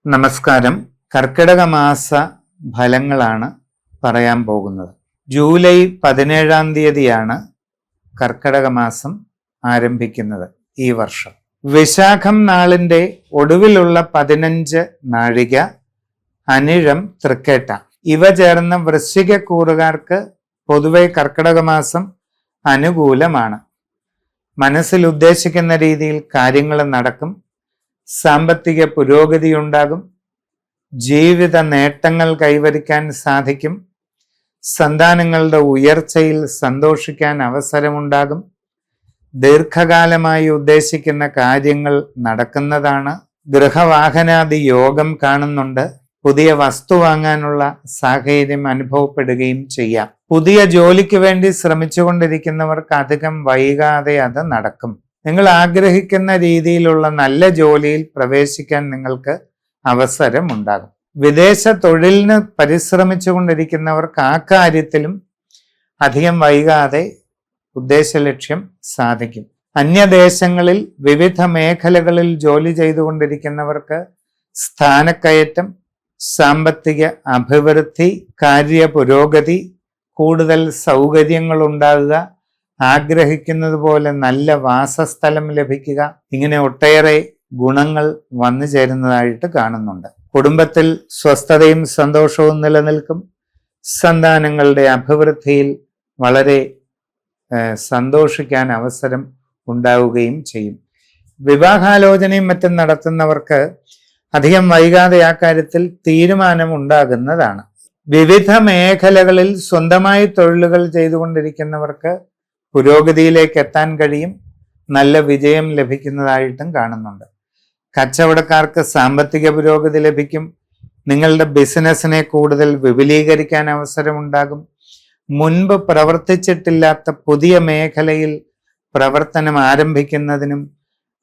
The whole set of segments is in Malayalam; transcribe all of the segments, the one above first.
നമസ്കാരം. കർക്കിടക മാസ ഫലങ്ങളാണ് പറയാൻ പോകുന്നത്. ജൂലൈ 17-ാം തീയതിയാണ് കർക്കിടക മാസം ആരംഭിക്കുന്നത് ഈ വർഷം. വിശാഖം നാളിന്റെ ഒടുവിലുള്ള 15 നാഴിക അനിഴം തൃക്കേട്ട ഇവ ചേർന്ന വൃശ്ചികക്കൂറുകാർക്ക് പൊതുവെ കർക്കിടക മാസം അനുകൂലമാണ്. മനസ്സിൽ ഉദ്ദേശിക്കുന്ന രീതിയിൽ കാര്യങ്ങൾ നടക്കും. സാമ്പത്തിക പുരോഗതി ഉണ്ടാകും. ജീവിത നേട്ടങ്ങൾ കൈവരിക്കാൻ സാധിക്കും. സന്താനങ്ങളുടെ ഉയർച്ചയിൽ സന്തോഷിക്കാൻ അവസരമുണ്ടാകും. ദീർഘകാലമായി ഉദ്ദേശിക്കുന്ന കാര്യങ്ങൾ നടക്കുന്നതാണ്. ഗൃഹവാഹനാദി യോഗം കാണുന്നുണ്ട്. പുതിയ വസ്തു വാങ്ങാനുള്ള സാഹചര്യം അനുഭവപ്പെടുകയും ചെയ്യാം. പുതിയ ജോലിക്ക് വേണ്ടി ശ്രമിച്ചുകൊണ്ടിരിക്കുന്നവർക്ക് അധികം വൈകാതെ അത് നടക്കും. നിങ്ങൾ ആഗ്രഹിക്കുന്ന രീതിയിലുള്ള നല്ല ജോലിയിൽ പ്രവേശിക്കാൻ നിങ്ങൾക്ക് അവസരം ഉണ്ടാകും. വിദേശ തൊഴിലിന് പരിശ്രമിച്ചുകൊണ്ടിരിക്കുന്നവർക്ക് ആ കാര്യത്തിലും അധികം വൈകാതെ ഉദ്ദേശലക്ഷ്യം സാധിക്കും. അന്യദേശങ്ങളിൽ വിവിധ മേഖലകളിൽ ജോലി ചെയ്തുകൊണ്ടിരിക്കുന്നവർക്ക് സ്ഥാനക്കയറ്റം, സാമ്പത്തിക അഭിവൃദ്ധി, കാര്യ പുരോഗതി, കൂടുതൽ സൗകര്യങ്ങൾ ഉണ്ടാകുക, ആഗ്രഹിക്കുന്നത് പോലെ നല്ല വാസസ്ഥലം ലഭിക്കുക, ഇങ്ങനെ ഒട്ടേറെ ഗുണങ്ങൾ വന്നു ചേരുന്നതായിട്ട് കാണുന്നുണ്ട്. കുടുംബത്തിൽ സ്വസ്ഥതയും സന്തോഷവും നിലനിൽക്കും. സന്താനങ്ങളുടെ അഭിവൃദ്ധിയിൽ വളരെ സന്തോഷിക്കാൻ അവസരം ഉണ്ടാവുകയും ചെയ്യും. വിവാഹാലോചനയും മറ്റും നടത്തുന്നവർക്ക് അധികം വൈകാതെ ആ കാര്യത്തിൽ തീരുമാനം ഉണ്ടാകുന്നതാണ്. വിവിധ മേഖലകളിൽ സ്വന്തമായി തൊഴിലുകൾ ചെയ്തുകൊണ്ടിരിക്കുന്നവർക്ക് പുരോഗതിയിലേക്ക് എത്താൻ കഴിയും. നല്ല വിജയം ലഭിക്കുന്നതായിട്ടും കാണുന്നുണ്ട്. കച്ചവടക്കാർക്ക് സാമ്പത്തിക പുരോഗതി ലഭിക്കും. നിങ്ങളുടെ ബിസിനസ്സിനെ കൂടുതൽ വിപുലീകരിക്കാൻ അവസരമുണ്ടാകും. മുൻപ് പ്രവർത്തിച്ചിട്ടില്ലാത്ത പുതിയ മേഖലയിൽ പ്രവർത്തനം ആരംഭിക്കുന്നതിനും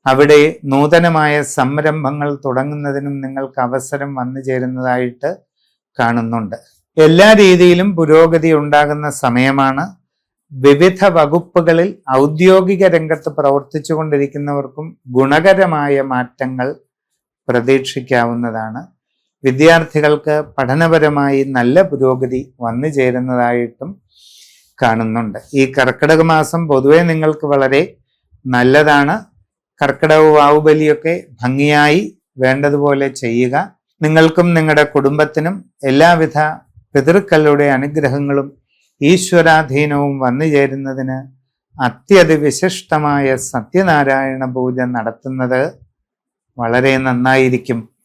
അവിടെ നൂതനമായ സംരംഭങ്ങൾ തുടങ്ങുന്നതിനും നിങ്ങൾക്ക് അവസരം വന്നു ചേരുന്നതായിട്ട് കാണുന്നുണ്ട്. എല്ലാ രീതിയിലും പുരോഗതി ഉണ്ടാകുന്ന സമയമാണ്. വിവിധ വകുപ്പുകളിൽ ഔദ്യോഗിക രംഗത്ത് പ്രവർത്തിച്ചു കൊണ്ടിരിക്കുന്നവർക്കും ഗുണകരമായ മാറ്റങ്ങൾ പ്രതീക്ഷിക്കാവുന്നതാണ്. വിദ്യാർത്ഥികൾക്ക് പഠനപരമായി നല്ല പുരോഗതി വന്നു ചേരുന്നതായിട്ടും കാണുന്നുണ്ട്. ഈ കർക്കിടക മാസം പൊതുവെ നിങ്ങൾക്ക് വളരെ നല്ലതാണ്. കർക്കിടക വാവുബലിയൊക്കെ ഭംഗിയായി വേണ്ടതുപോലെ ചെയ്യുക. നിങ്ങൾക്കും നിങ്ങളുടെ കുടുംബത്തിനും എല്ലാവിധ പിതൃക്കളുടെ അനുഗ്രഹങ്ങളും ഈശ്വരാധീനവും വന്നു ചേരുന്നതിന് അത്യതിവിശിഷ്ടമായ സത്യനാരായണ പൂജ നടത്തുന്നത് വളരെ നന്നായിരിക്കും.